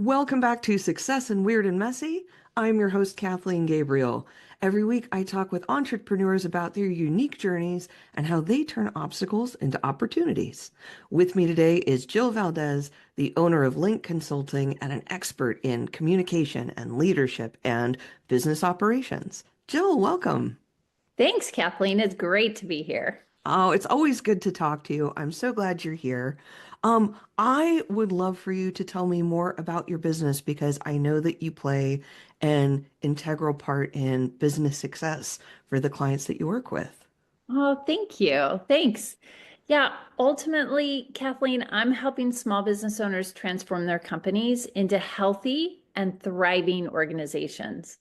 Welcome back to Success in Weird and Messy. I'm your host, Kathleen Gabriel. Every week, I talk with entrepreneurs about their unique journeys and how they turn obstacles into opportunities. With me today is Jill Valdez, the owner of Link Consulting and an expert in communication and leadership and business operations. Jill, welcome. Thanks, Kathleen. It's great to be here. Oh, it's always good to talk to you. I'm so glad you're here. I would love for you to tell me more about your business because I know that you play an integral part in business success for the clients that you work with. Oh, thank you. Thanks. Yeah, ultimately, Kathleen, I'm helping small business owners transform their companies into healthy and thriving organizations.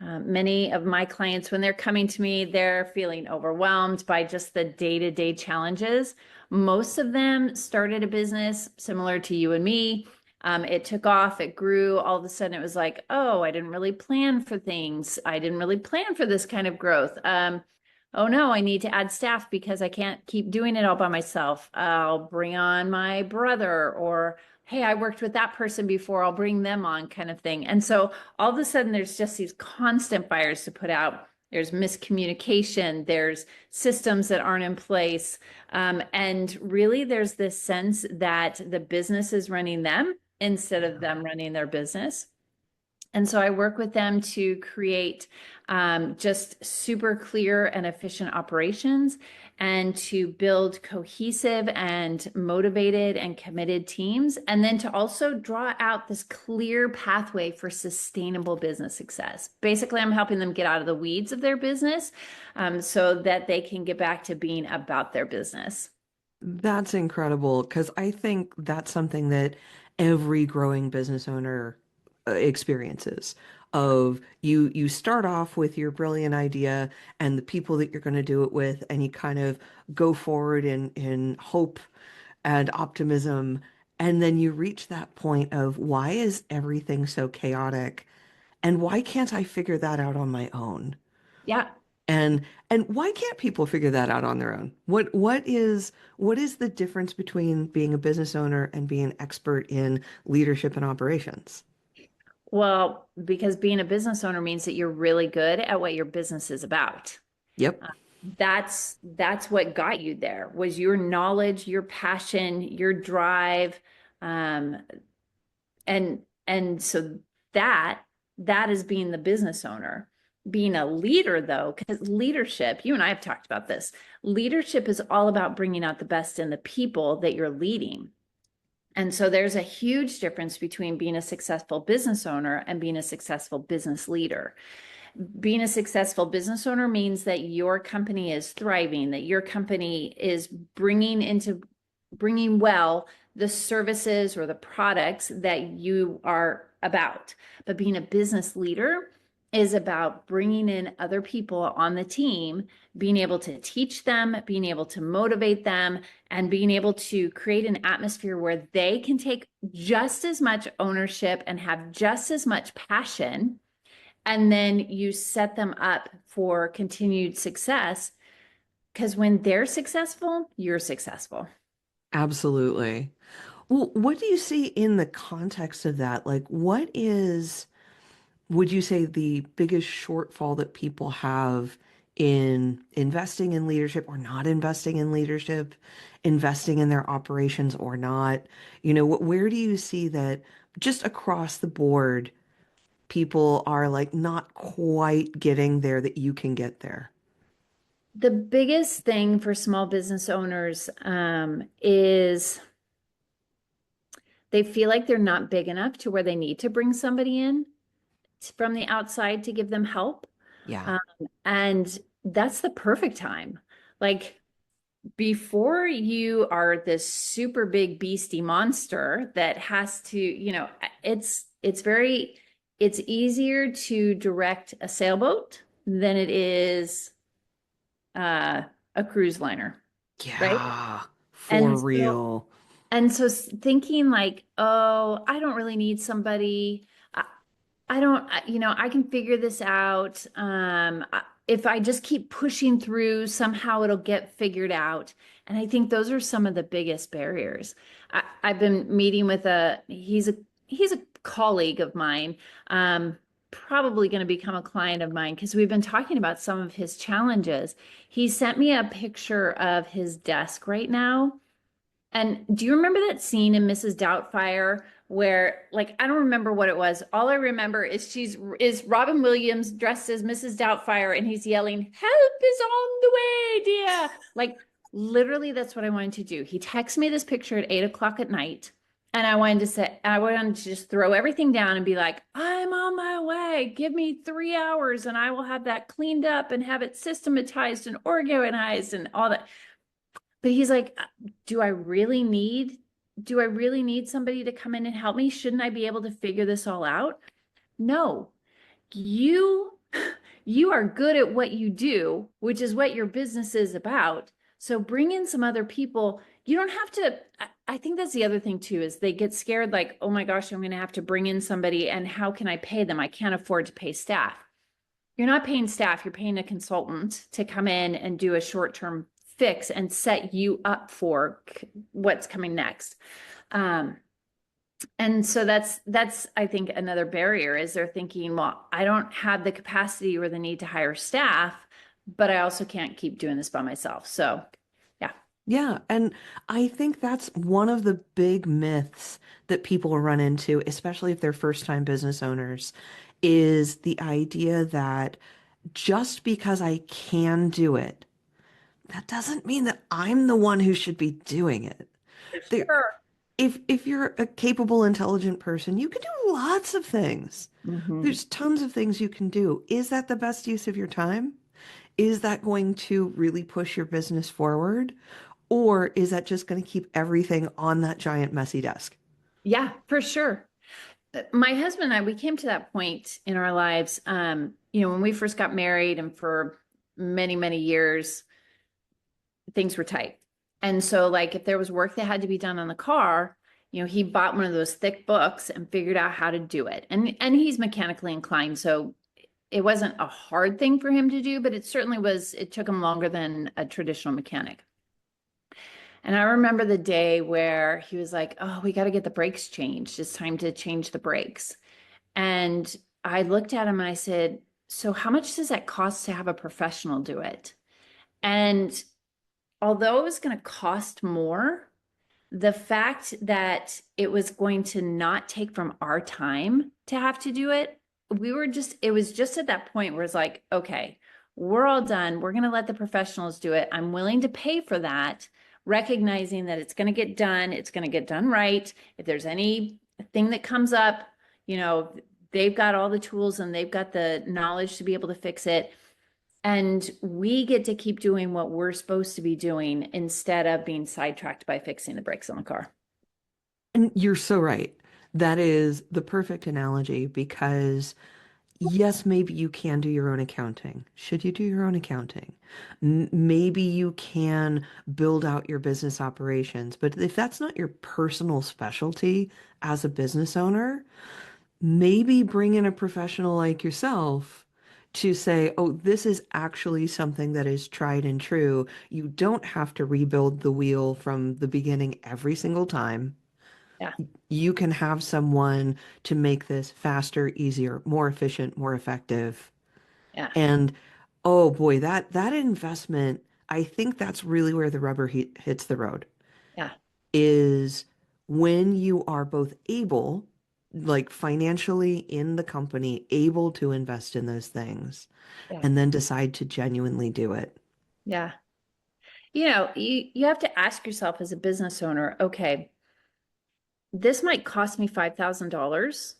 Many of my clients, when they're coming to me, they're feeling overwhelmed by just the day-to-day challenges. Most of them started a business similar to you and me. It took off, it grew. All of a sudden, it was like, oh, I didn't really plan for things. I didn't really plan for this kind of growth. Oh no, I need to add staff because I can't keep doing it all by myself. I'll bring on my brother, or hey, I worked with that person before, I'll bring them on, kind of thing. And so all of a sudden, there's just these constant fires to put out. There's miscommunication, there's systems that aren't in place. And really, there's this sense that the business is running them instead of them running their business. And so I work with them to create just super clear and efficient operations and to build cohesive and motivated and committed teams. And then to also draw out this clear pathway for sustainable business success. Basically, I'm helping them get out of the weeds of their business so that they can get back to being about their business. That's incredible because I think that's something that every growing business owner experiences of you start off with your brilliant idea and the people that you're going to do it with and you kind of go forward in hope and optimism and then you reach that point of why is everything so chaotic and why can't I figure that out on my own? Yeah. And why can't people figure that out on their own? What is the difference between being a business owner and being an expert in leadership and operations? Well, because being a business owner means that you're really good at what your business is about. Yep. Uh, that's what got you there was your knowledge, your passion, your drive, um, and so that that is being the business owner. Being a leader, though, because leadership, you and I have talked about this. Leadership is all about bringing out the best in the people that you're leading. And so there's a huge difference between being a successful business owner and being a successful business leader. Being a successful business owner means that your company is thriving, that your company is bringing well the services or the products that you are about. But being a business leader is about bringing in other people on the team, being able to teach them, being able to motivate them, and being able to create an atmosphere where they can take just as much ownership and have just as much passion. And then you set them up for continued success because when they're successful, you're successful. Absolutely. Well, what do you see in the context of that? Like, would you say, the biggest shortfall that people have in investing in leadership or not investing in leadership, investing in their operations or not? Where do you see that just across the board, people are like not quite getting there that you can get there? The biggest thing for small business owners is they feel like they're not big enough to where they need to bring somebody in from the outside to give them help. Yeah. Um, and that's the perfect time. Like before you are this super big beastie monster that has to, it's easier to direct a sailboat than it is uh, a cruise liner, right? Yeah, for And so real. thinking like, oh, I don't really need somebody. I don't, I can figure this out. If I just keep pushing through, somehow it'll get figured out. And I think those are some of the biggest barriers. I've been meeting with he's a colleague of mine, probably going to become a client of mine because we've been talking about some of his challenges. He sent me a picture of his desk right now. And do you remember that scene in Mrs. Doubtfire where, like, I don't remember what it was. All I remember is is Robin Williams dressed as Mrs. Doubtfire and he's yelling, "Help is on the way, dear." Like, literally, that's what I wanted to do. He texted me this picture at 8 o'clock at night. And I wanted to just throw everything down and be like, "I'm on my way. Give me 3 hours and I will have that cleaned up and have it systematized and organized and all that." But he's like, do I really need somebody to come in and help me? Shouldn't I be able to figure this all out? No. You you are good at what you do, which is what your business is about. So bring in some other people. You don't have to. I think that's the other thing too, is they get scared like, oh my gosh, I'm going to have to bring in somebody and how can I pay them? I can't afford to pay staff. You're not paying staff, you're paying a consultant to come in and do a short-term fix and set you up for what's coming next. And so that's I think another barrier is they're thinking, well, I don't have the capacity or the need to hire staff, but I also can't keep doing this by myself. So yeah. Yeah, and I think that's one of the big myths that people run into, especially if they're first-time business owners, is the idea that just because I can do it, that doesn't mean that I'm the one who should be doing it. For There, sure. if you're a capable, intelligent person, you can do lots of things. Mm-hmm. There's tons of things you can do. Is that the best use of your time? Is that going to really push your business forward? Or is that just going to keep everything on that giant messy desk? Yeah, for sure. My husband and I, we came to that point in our lives, when we first got married and for many, many years, things were tight. And so like if there was work that had to be done on the car, he bought one of those thick books and figured out how to do it. And he's mechanically inclined, so it wasn't a hard thing for him to do, but it took him longer than a traditional mechanic. And I remember the day where he was like, "Oh, we got to get the brakes changed. It's time to change the brakes." And I looked at him and I said, "So how much does that cost to have a professional do it?" And although it was going to cost more, the fact that it was going to not take from our time to have to do it, it was just at that point where it's like, okay, we're all done. We're going to let the professionals do it. I'm willing to pay for that, recognizing that it's going to get done. It's going to get done right. If there's anything that comes up, they've got all the tools and they've got the knowledge to be able to fix it. And we get to keep doing what we're supposed to be doing instead of being sidetracked by fixing the brakes on the car. And you're so right. That is the perfect analogy because yes, maybe you can do your own accounting. Should you do your own accounting? Maybe you can build out your business operations, but if that's not your personal specialty as a business owner, maybe bring in a professional like yourself to say, oh, this is actually something that is tried and true. You don't have to rebuild the wheel from the beginning every single time. Yeah, You can have someone to make this faster, easier, more efficient, more effective. yeah, And oh boy, that investment, I think that's really where the rubber hits the road, yeah, is when you are both able, like financially in the company, able to invest in those things, yeah, and then decide to genuinely do it. yeah. You have to ask yourself as a business owner, okay, this might cost me $5,000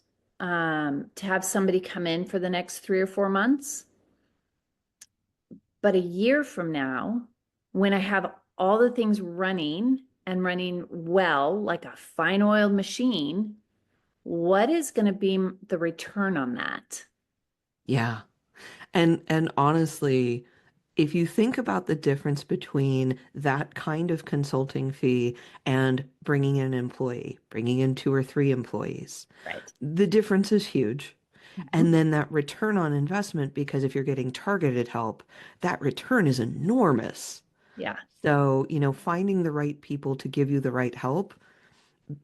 to have somebody come in for the next 3 or 4 months. But a year from now, when I have all the things running and running well, like a fine oiled machine, what is going to be the return on that? Yeah. And honestly, if you think about the difference between that kind of consulting fee and bringing in an employee, bringing in two or three employees, Right. the difference is huge. Mhm. And then that return on investment, because if you're getting targeted help, that return is enormous. Yeah. So, finding the right people to give you the right help,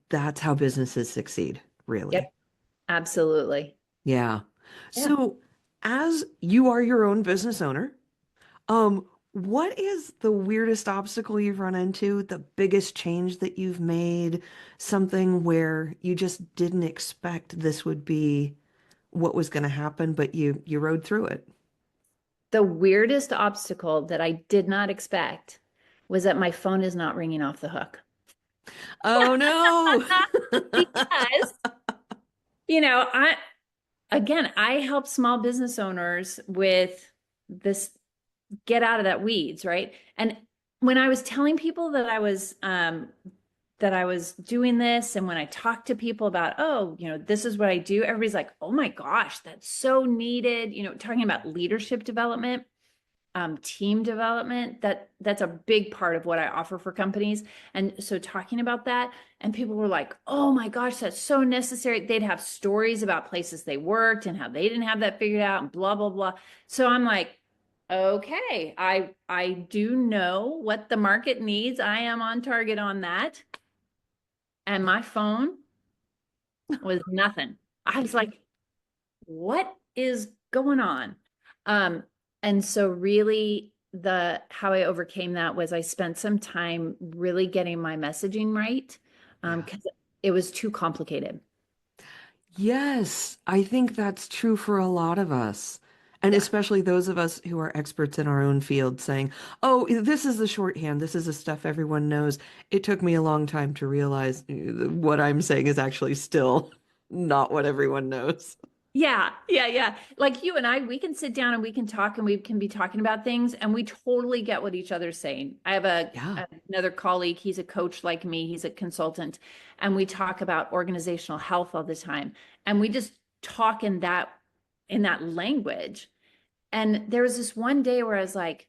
that's how businesses succeed, Yep. really. Absolutely. Yeah. Yeah. So as you are your own business owner, what is the weirdest obstacle you've run into, the biggest change that you've made, something where you just didn't expect this would be what was going to happen, but you rode through it? The weirdest obstacle that I did not expect was that my phone is not ringing off the hook. Oh no. Because, I again, I help small business owners with this get out of that weeds, right? And when I was telling people that I was doing this, and when I talked to people about, oh, this is what I do, everybody's like, oh my gosh, that's so needed. Talking about leadership development, team development, that's a big part of what I offer for companies. And so talking about that, and people were like, oh my gosh, that's so necessary. They'd have stories about places they worked and how they didn't have that figured out and blah, blah, blah. So I'm like, okay, I do know what the market needs. I am on target on that. And my phone was nothing. I was like, what is going on? Um, and so really the how I overcame that was I spent some time really getting my messaging right, Yeah. because it was too complicated. Yes, I think that's true for a lot of us. And Yeah. especially those of us who are experts in our own field saying, oh, this is the shorthand. This is the stuff everyone knows. It took me a long time to realize what I'm saying is actually still not what everyone knows. Yeah, yeah, yeah. Like you and I, we can sit down and we can talk and we can be talking about things and we totally get what each other's saying. I have Yeah. another colleague, he's a coach like me, he's a consultant, and we talk about organizational health all the time. And we just talk in that language. And there was this one day where I was like,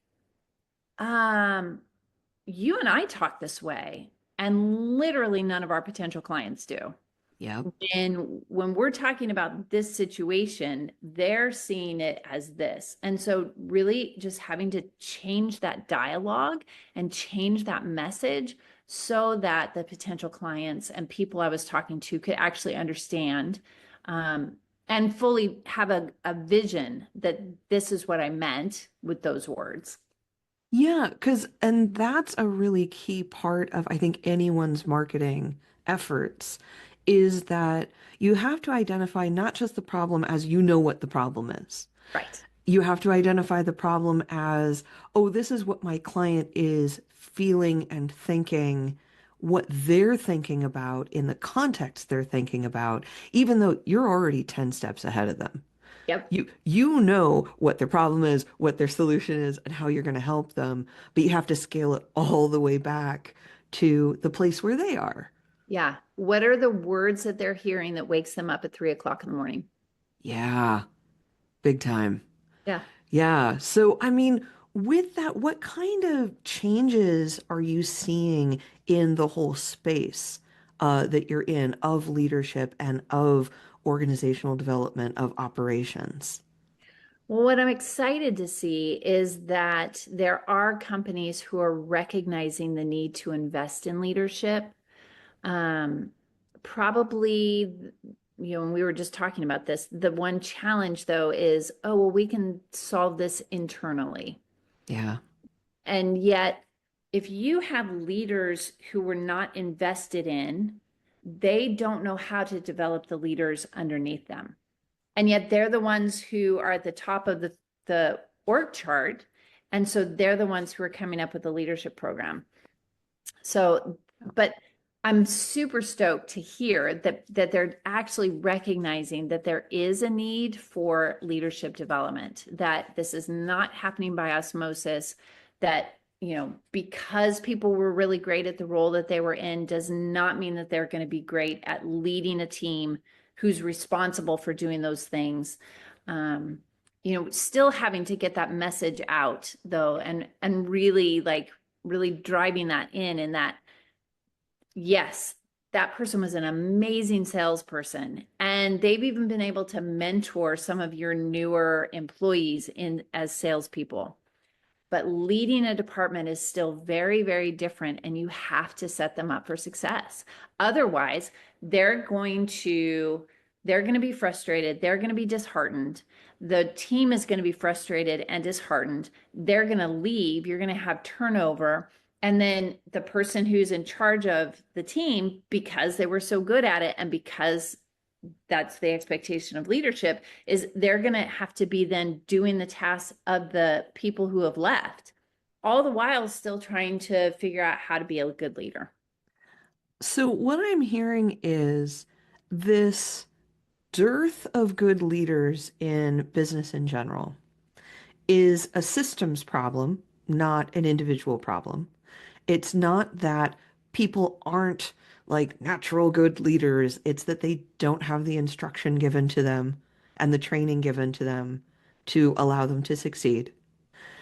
um, you and I talk this way, and literally none of our potential clients do. Yep. And when we're talking about this situation, they're seeing it as this. And so, really, just having to change that dialogue and change that message so that the potential clients and people I was talking to could actually understand, um, and fully have a vision that this is what I meant with those words. Yeah, and that's a really key part of, I think, anyone's marketing efforts is that you have to identify not just the problem as you know what the problem is. Right. You have to identify the problem as, oh, this is what my client is feeling and thinking, what they're thinking about in the context they're thinking about, even though you're already 10 steps ahead of them. Yep. You know what their problem is, what their solution is, and how you're going to help them, but you have to scale it all the way back to the place where they are. Yeah. What are the words that they're hearing that wakes them up at 3 o'clock in the morning? Yeah, big time. Yeah. Yeah. So, I mean, with that, what kind of changes are you seeing in the whole space that you're in of leadership and of organizational development of operations? Well, what I'm excited to see is that there are companies who are recognizing the need to invest in leadership. Um, Probably, when we were just talking about this, the one challenge though is, oh, well, we can solve this internally. Yeah. And yet, if you have leaders who were not invested in, they don't know how to develop the leaders underneath them. And yet they're the ones who are at the top of the org chart. And so they're the ones who are coming up with the leadership program. So, but I'm super stoked to hear that they're actually recognizing that there is a need for leadership development, that this is not happening by osmosis, that because people were really great at the role that they were in does not mean that they're going to be great at leading a team who's responsible for doing those things. Still having to get that message out though, and really really driving that in that, yes, that person was an amazing salesperson, and they've even been able to mentor some of your newer employees in as salespeople. But leading a department is still very, very different, and you have to set them up for success. Otherwise, they're going to they're going to be frustrated. They're going to be disheartened. The team is going to be frustrated and disheartened. They're going to leave. You're going to have turnover. And then the person who's in charge of the team, because they were so good at it and because that's the expectation of leadership, is they're going to have to be then doing the tasks of the people who have left, all the while still trying to figure out how to be a good leader. So what I'm hearing is this dearth of good leaders in business in general is a systems problem, not an individual problem. It's not that people aren't like natural good leaders. It's that they don't have the instruction given to them and the training given to them to allow them to succeed.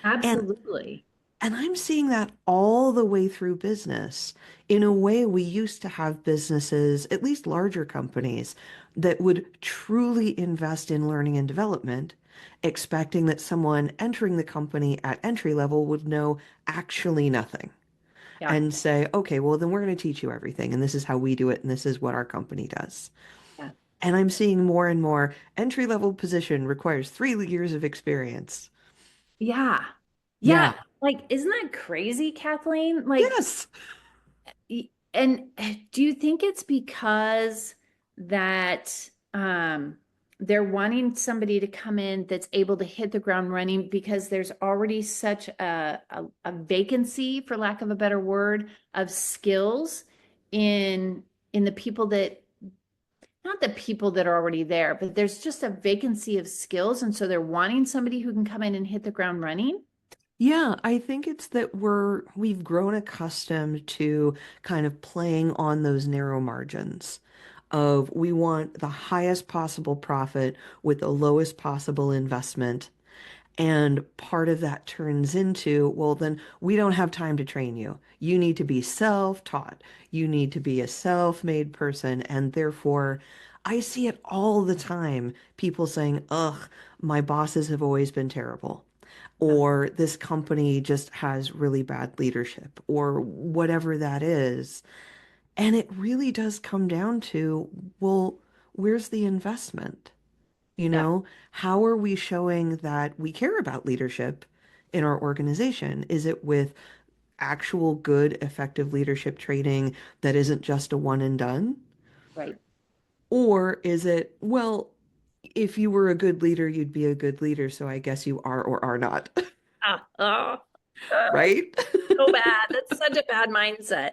And Absolutely. and I'm seeing that all the way through business. In a way, we used to have businesses, at least larger companies, that would truly invest in learning and development, expecting that someone entering the company at entry level would know actually nothing Yeah. and say, okay, well, then we're going to teach you everything. And this is how we do it. And this is what our company does. Yeah. And I'm seeing more and more entry level position requires 3 years of experience. Yeah. Yeah. Yeah. Like, isn't that crazy, Kathleen? Like, Yes. and do you think it's because that they're wanting somebody to come in that's able to hit the ground running because there's already such a vacancy, for lack of a better word, of skills in the people that, not the people that are already there, but there's just a vacancy of skills, and so they're wanting somebody who can come in and hit the ground running? Yeah, I think it's that we've grown accustomed to kind of playing on those narrow margins of we want the highest possible profit with the lowest possible investment. And part of that turns into, well, then we don't have time to train you. You need to be self-taught. You need to be a self-made person. And therefore, I see it all the time. People saying, ugh, my bosses have always been terrible. Yeah, Or this company just has really bad leadership, or whatever that is. And it really does come down to, well, where's the investment? You yeah, know, how are we showing that we care about leadership in our organization? Is it with actual good, effective leadership training that isn't just a one and done? right. Or is it, well, if you were a good leader, you'd be a good leader, so I guess you are or are not, Ah, oh, ah, right? so bad. That's such a bad mindset.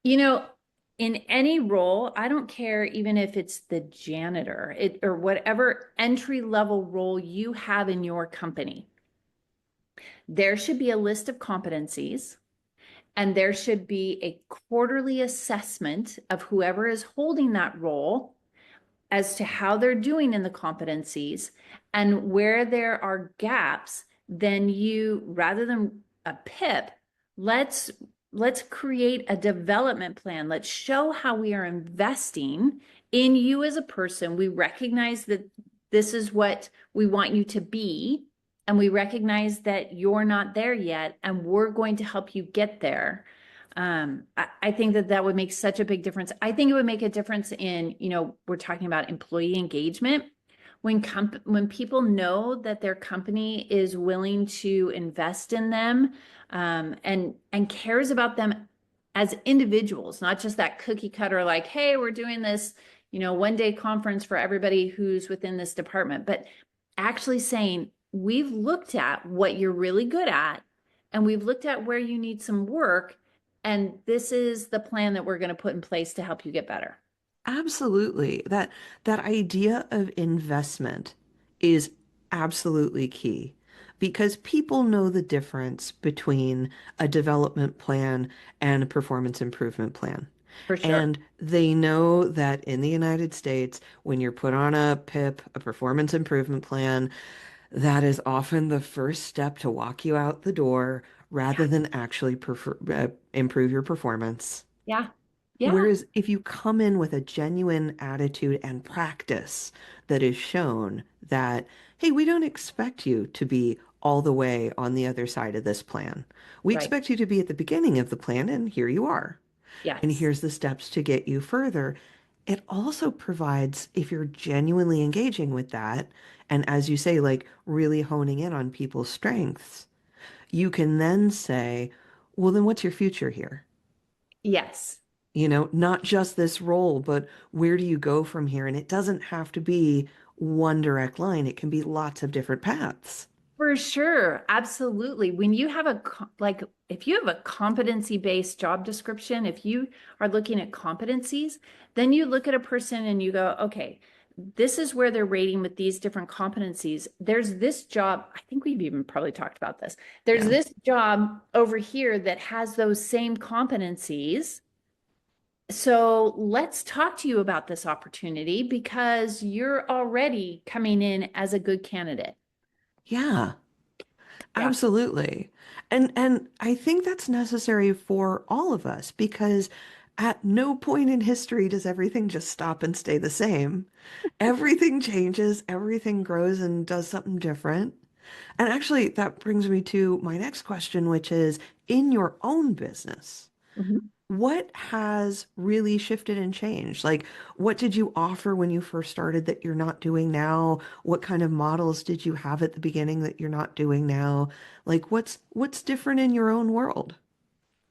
You know, in any role, I don't care even if it's the janitor, or whatever entry level role you have in your company, there should be a list of competencies and there should be a quarterly assessment of whoever is holding that role as to how they're doing in the competencies, and where there are gaps, then you, rather than a pip, let's let's create a development plan. Let's show how we are investing in you as a person. We recognize that this is what we want you to be, and we recognize that you're not there yet, and we're going to help you get there. I think that that would make such a big difference. I think it would make a difference in, we're talking about employee engagement. When people know that their company is willing to invest in them, and cares about them as individuals, not just that cookie cutter, like, hey, we're doing this, 1 day conference for everybody who's within this department, but actually saying, we've looked at what you're really good at, and we've looked at where you need some work, and this is the plan that we're going to put in place to help you get better. Absolutely. That idea of investment is absolutely key because people know the difference between a development plan and a performance improvement plan. For sure. And they know that in the United States, when you're put on a PIP, a performance improvement plan, that is often the first step to walk you out the door rather Yeah. than actually improve your performance. Yeah. Yeah. Whereas if you come in with a genuine attitude and practice that is shown that, hey, we don't expect you to be all the way on the other side of this plan. We Right. expect you to be at the beginning of the plan, and here you are. And Yes. here's the steps to get you further. it also provides, if you're genuinely engaging with that, and as you say, like really honing in on people's strengths, you can then say, well, then what's your future here? Yes. Not just this role, but where do you go from here? And it doesn't have to be one direct line. It can be lots of different paths. For sure. Absolutely. When you have like, if you have a competency-based job description, if you are looking at competencies, then you look at a person and you go, okay, this is where they're rating with these different competencies. There's this job. I think we've even probably talked about this. There's Yeah. this job over here that has those same competencies. So let's talk to you about this opportunity because you're already coming in as a good candidate. Yeah. Yeah. Absolutely. And I think that's necessary for all of us because at no point in history does everything just stop and stay the same. Everything changes, everything grows and does something different. And actually, that brings me to my next question, which is in your own business. Mhm. What has really shifted and changed? Like, what did you offer when you first started that you're not doing now? What kind of models did you have at the beginning that you're not doing now? Like, what's different in your own world?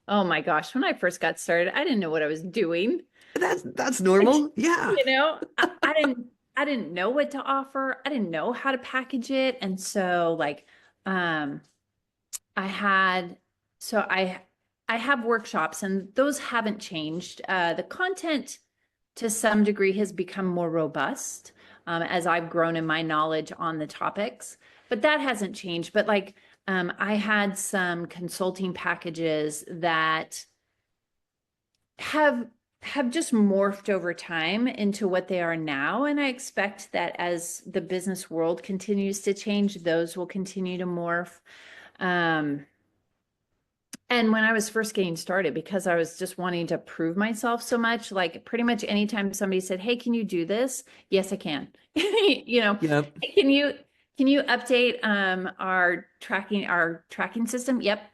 Oh my gosh, when I first got started, I didn't know what I was doing. That's normal. Yeah. I didn't know what to offer. I didn't know how to package it. And so like um I had so I have workshops and those haven't changed. The content to some degree has become more robust as I've grown in my knowledge on the topics, but that hasn't changed. But like I had some consulting packages that have have just morphed over time into what they are now, and I expect that as the business world continues to change, those will continue to morph. um, and when I was first getting started, because I was just wanting to prove myself so much, like pretty much anytime somebody said, "Hey, can you do this?" Yes, I can. You know, Yep. "Hey, can you update our tracking system?" Yep.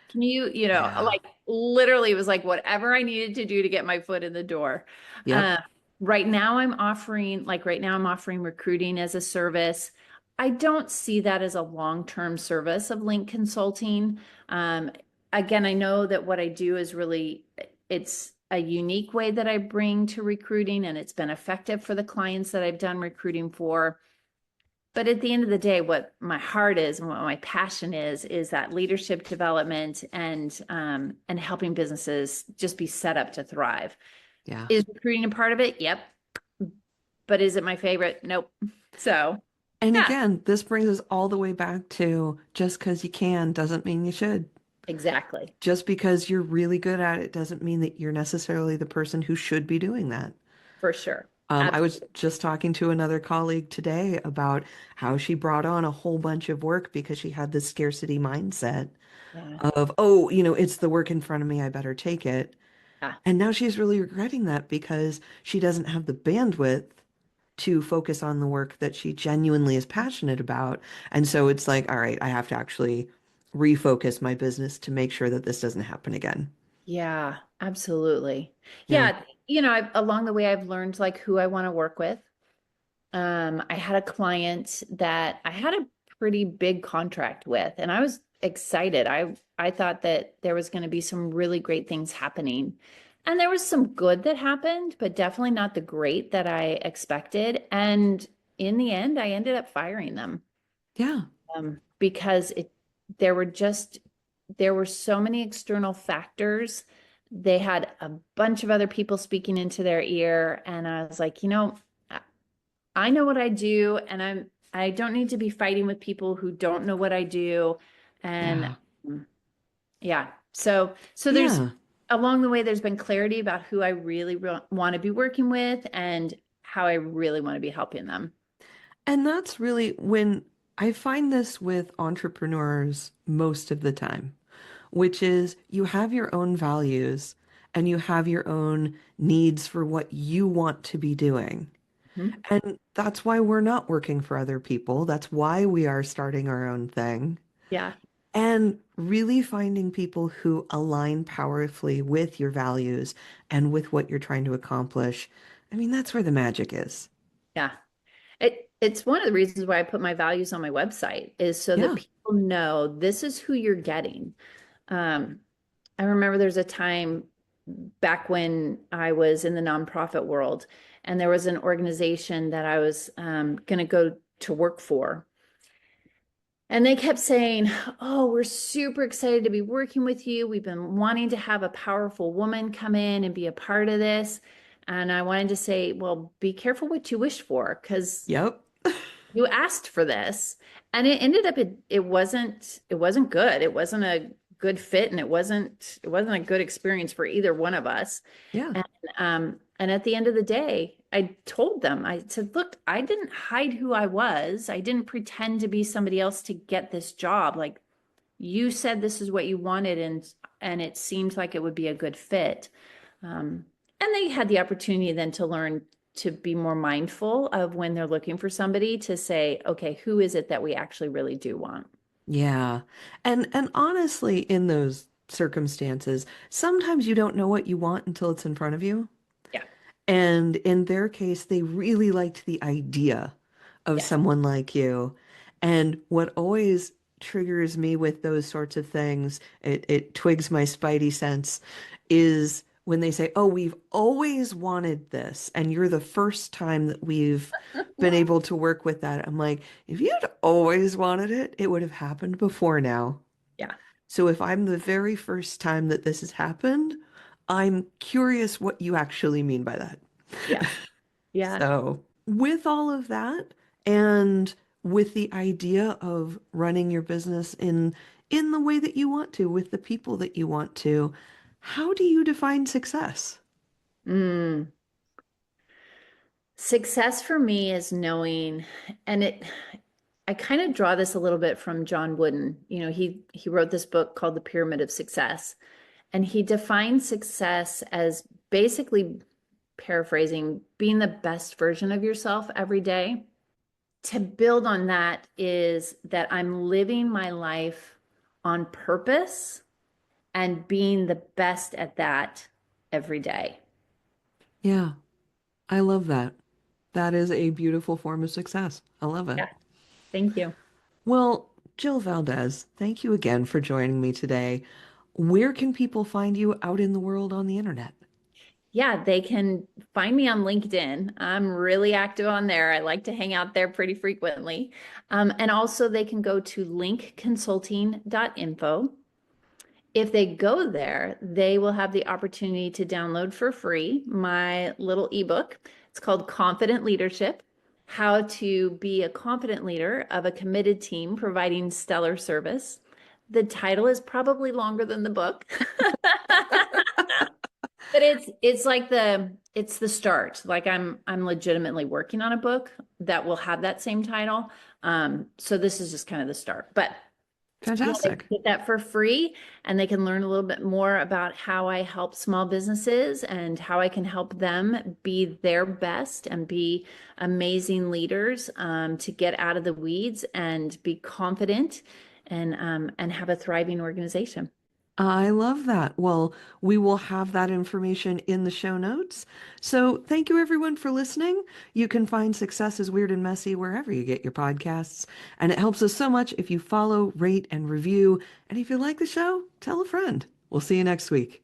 Can you Yeah. like literally it was like whatever I needed to do to get my foot in the door. Yep. Uh, right now I'm offering recruiting as a service. I don't see that as a long-term service of Link Consulting. Um, Again, I know that what I do is really, it's a unique way that I bring to recruiting, and it's been effective for the clients that I've done recruiting for. But at the end of the day, what my heart is and what my passion is that leadership development and helping businesses just be set up to thrive. Yeah. Is recruiting a part of it? Yep. But is it my favorite? Nope. So And yeah, again, this brings us all the way back to just because you can doesn't mean you should. exactly. Just because you're really good at it doesn't mean that you're necessarily the person who should be doing that. For sure. I was Absolutely. just talking to another colleague today about how she brought on a whole bunch of work because she had this scarcity mindset Yeah. of, it's the work in front of me, I better take it. Yeah. And now she's really regretting that because she doesn't have the bandwidth to focus on the work that she genuinely is passionate about. And so it's like, all right, I have to actually refocus my business to make sure that this doesn't happen again. Yeah, absolutely. Yeah. Yeah, along the way I've learned like who I want to work with. I had a client that I had a pretty big contract with, and I was excited. I thought that there was going to be some really great things happening. And there was some good that happened, but definitely not the great that I expected. And in the end, I ended up firing them Yeah. because there were just there were so many external factors. They had a bunch of other people speaking into their ear, and I was like, I know what I do, and I don't need to be fighting with people who don't know what I do. And Yeah. yeah, so there's Yeah. along the way there's been clarity about who I really want to be working with and how I really want to be helping them. And that's really when I find this with entrepreneurs most of the time, which is you have your own values and you have your own needs for what you want to be doing. Mhm. And that's why we're not working for other people. That's why we are starting our own thing. Yeah. And really finding people who align powerfully with your values and with what you're trying to accomplish. I mean, that's where the magic is. Yeah. It's one of the reasons why I put my values on my website is so that Yeah. people know this is who you're getting. Um, I remember there's a time back when I was in the nonprofit world, and there was an organization that I was going to go to work for. And they kept saying, "Oh, we're super excited to be working with you. We've been wanting to have a powerful woman come in and be a part of this." And I wanted to say, "Well, be careful what you wish for, because Yep. you asked for this." And it ended up it wasn't good. It wasn't a good fit, and it wasn't a good experience for either one of us. Yeah. And at the end of the day, I told them, I said, "Look, I didn't hide who I was. I didn't pretend to be somebody else to get this job. Like, you said this is what you wanted, and it seemed like it would be a good fit." And they had the opportunity then to learn to be more mindful of when they're looking for somebody to say, "Okay, who is it that we actually really do want?" Yeah. And honestly, in those circumstances, sometimes you don't know what you want until it's in front of you. Yeah. And in their case, they really liked the idea of Yes. someone like you. And what always triggers me with those sorts of things, it twigs my spidey sense, is when they say, "Oh, we've always wanted this, and you're the first time that we've been able to work with that." I'm like, if you'd always wanted it, it would have happened before now. Yeah. So if I'm the very first time that this has happened, I'm curious what you actually mean by that. Yeah. Yeah. So, with all of that, and with the idea of running your business in the way that you want to, with the people that you want to, how do you define success? Mm. Success for me is knowing, and I kind of draw this a little bit from John Wooden. He wrote this book called The Pyramid of Success, and he defines success as basically, paraphrasing, being the best version of yourself every day. To build on that is that I'm living my life on purpose and being the best at that every day. Yeah, I love that. That is a beautiful form of success. I love it. Yeah. Thank you. Well, Jill Valdez, thank you again for joining me today. Where can people find you out in the world on the internet? Yeah, they can find me on LinkedIn. I'm really active on there. I like to hang out there pretty frequently. And also, they can go to linkconsulting.info. If they go there, they will have the opportunity to download for free my little ebook. It's called Confident Leadership: How to Be a Confident Leader of a Committed Team Providing Stellar Service. The title is probably longer than the book. But it's the start. Like, I'm legitimately working on a book that will have that same title. So this is just kind of the start. But yeah, they can Fantastic. get that for free, and they can learn a little bit more about how I help small businesses and how I can help them be their best and be amazing leaders, to get out of the weeds and be confident and have a thriving organization. I love that. Well, we will have that information in the show notes. So thank you everyone for listening. You can find Success is Weird and Messy wherever you get your podcasts. And it helps us so much if you follow, rate, and review. And if you like the show, tell a friend. We'll see you next week.